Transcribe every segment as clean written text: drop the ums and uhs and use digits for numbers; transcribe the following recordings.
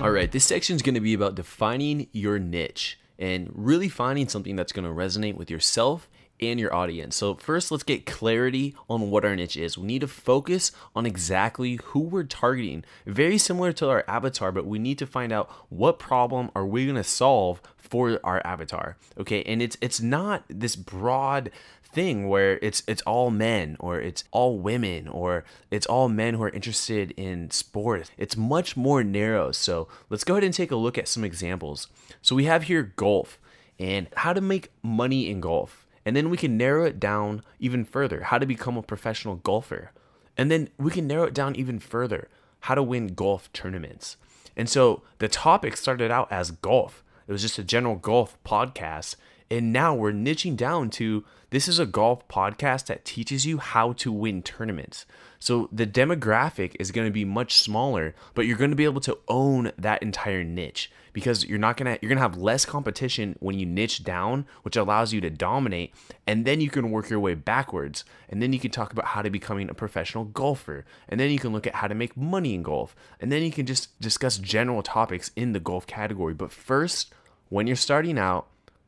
All right, this section is going to be about defining your niche and really finding something that's going to resonate with yourself and your audience. So first, let's get clarity on what our niche is. We need to focus on exactly who we're targeting. Very similar to our avatar, but we need to find out what problem are we going to solve for our avatar. Okay, and it's not this broad thing where it's all men or it's all women or it's all men who are interested in sports. It's much more narrow. So let's go ahead and take a look at some examples. So we have here golf and how to make money in golf. And then we can narrow it down even further, how to become a professional golfer. And then we can narrow it down even further, how to win golf tournaments. And so the topic started out as golf. It was just a general golf podcast. And now we're niching down to this is a golf podcast that teaches you how to win tournaments. So the demographic is going to be much smaller, but you're going to be able to own that entire niche because you're going to have less competition when you niche down, which allows you to dominate. And then you can work your way backwards. And then you can talk about how to becoming a professional golfer. And then you can look at how to make money in golf. And then you can just discuss general topics in the golf category. But first, when you're starting out,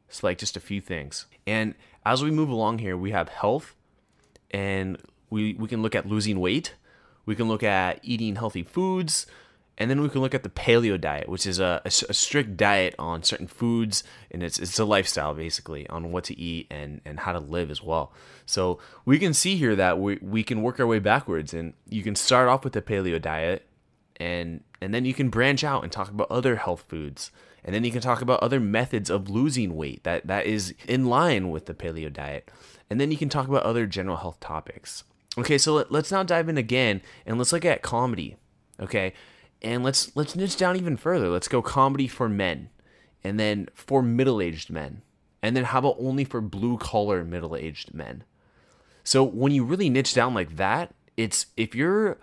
select just a few things. And as we move along here, we have health, and we can look at losing weight. We can look at eating healthy foods, and then we can look at the paleo diet, which is a strict diet on certain foods, and it's a lifestyle basically on what to eat and how to live as well. So we can see here that we can work our way backwards, and you can start off with the paleo diet, and then you can branch out and talk about other health foods. And then you can talk about other methods of losing weight that is in line with the paleo diet. And then you can talk about other general health topics. Okay, so let's now dive in again and let's look at comedy. Okay, and let's niche down even further. Let's go comedy for men, and then for middle-aged men, and then how about only for blue-collar middle-aged men? So when you really niche down like that, it's if you're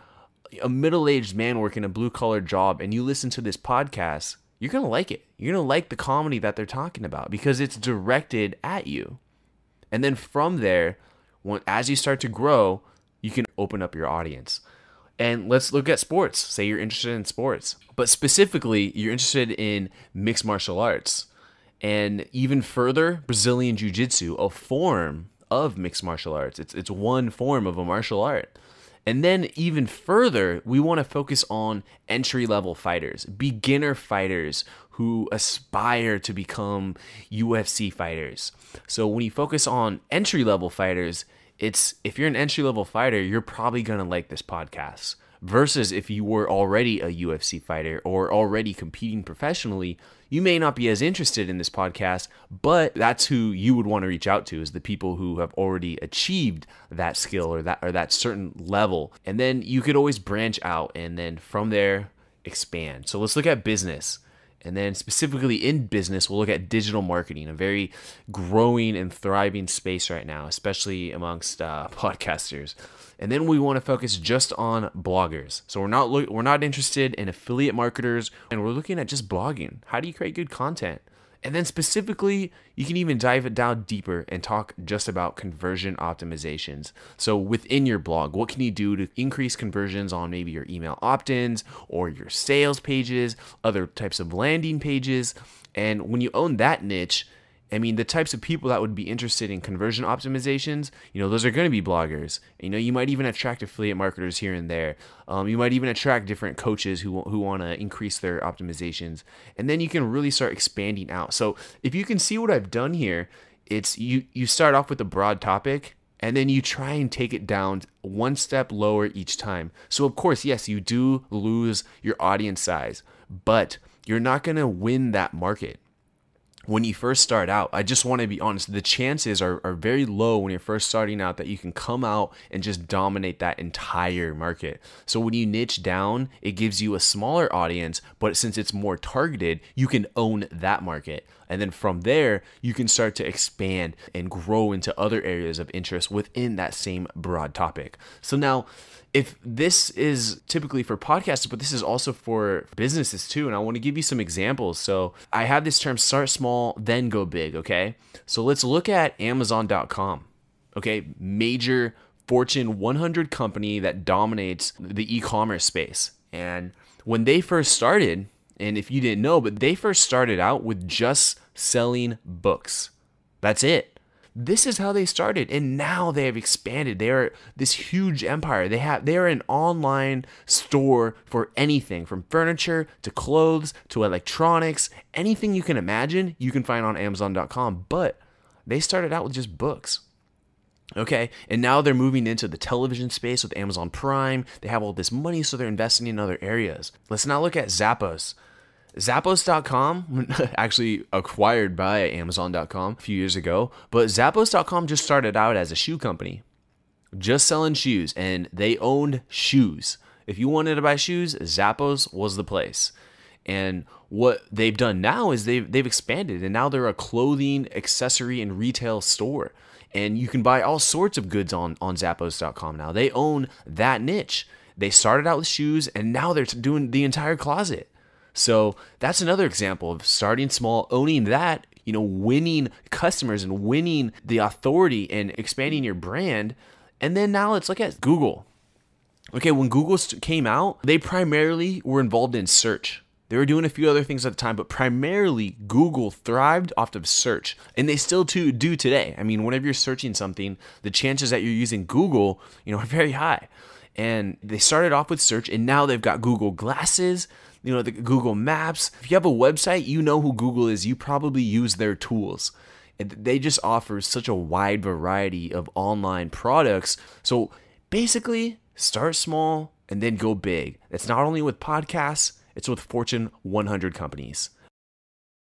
a middle-aged man working a blue-collar job and you listen to this podcast, you're going to like it. You're going to like the comedy that they're talking about because it's directed at you. And then from there, as you start to grow, you can open up your audience. And let's look at sports. Say you're interested in sports, but specifically you're interested in mixed martial arts. And even further, Brazilian Jiu-Jitsu, a form of mixed martial arts. It's one form of a martial art. And then even further, we want to focus on entry-level fighters, beginner fighters who aspire to become UFC fighters. So when you focus on entry-level fighters, if you're an entry-level fighter, you're probably going to like this podcast. Versus if you were already a UFC fighter or already competing professionally, you may not be as interested in this podcast, but that's who you would want to reach out to, is the people who have already achieved that skill or that certain level. And then you could always branch out and then from there expand. So let's look at business. And then specifically in business, we'll look at digital marketing, a very growing and thriving space right now, especially amongst podcasters. And then we want to focus just on bloggers. So we're not interested in affiliate marketers, and we're looking at just blogging. How do you create good content? And then specifically, you can even dive it down deeper and talk just about conversion optimizations. So within your blog, what can you do to increase conversions on maybe your email opt-ins or your sales pages, other types of landing pages? And when you own that niche, I mean, the types of people that would be interested in conversion optimizations, those are going to be bloggers. You might even attract affiliate marketers here and there. You might even attract different coaches who want to increase their optimizations. And then you can really start expanding out. So if you can see what I've done here, it's you start off with a broad topic, and then you try and take it down one step lower each time. So of course, yes, you do lose your audience size, but you're not going to win that market. When you first start out, I just want to be honest, the chances are very low when you're first starting out that you can come out and just dominate that entire market. So when you niche down, it gives you a smaller audience, but since it's more targeted, you can own that market. And then from there, you can start to expand and grow into other areas of interest within that same broad topic. So now, if this is typically for podcasts, but this is also for businesses too, and I want to give you some examples. So I have this term, start small, then go big, okay? So let's look at Amazon.com, okay? Major Fortune 100 company that dominates the e-commerce space. And when they first started, And if you didn't know, but they first started out with just selling books. That's it. This is how they started, and now they have expanded. They are this huge empire. They are an online store for anything from furniture to clothes to electronics. Anything you can imagine, you can find on Amazon.com. But they started out with just books. Okay, and now they're moving into the television space with Amazon Prime. They have all this money, so they're investing in other areas. Let's now look at Zappos. Zappos.com, actually acquired by Amazon.com a few years ago, but Zappos.com just started out as a shoe company, just selling shoes, and they owned shoes. If you wanted to buy shoes, Zappos was the place. And what they've done now is they've expanded, and now they're a clothing, accessory, and retail store. And you can buy all sorts of goods on Zappos.com now. They own that niche. They started out with shoes, and now they're doing the entire closet. So that's another example of starting small, owning that, winning customers and winning the authority and expanding your brand. And then now let's look at Google. Okay, when Google came out, they primarily were involved in search. They were doing a few other things at the time, but primarily Google thrived off of search, and they still do today. I mean, whenever you're searching something, the chances that you're using Google, are very high. And they started off with search, and now they've got Google Glasses, the Google Maps. If you have a website, you know who Google is. You probably use their tools. And they just offer such a wide variety of online products. So basically, start small and then go big. It's not only with podcasts, it's with Fortune 100 companies.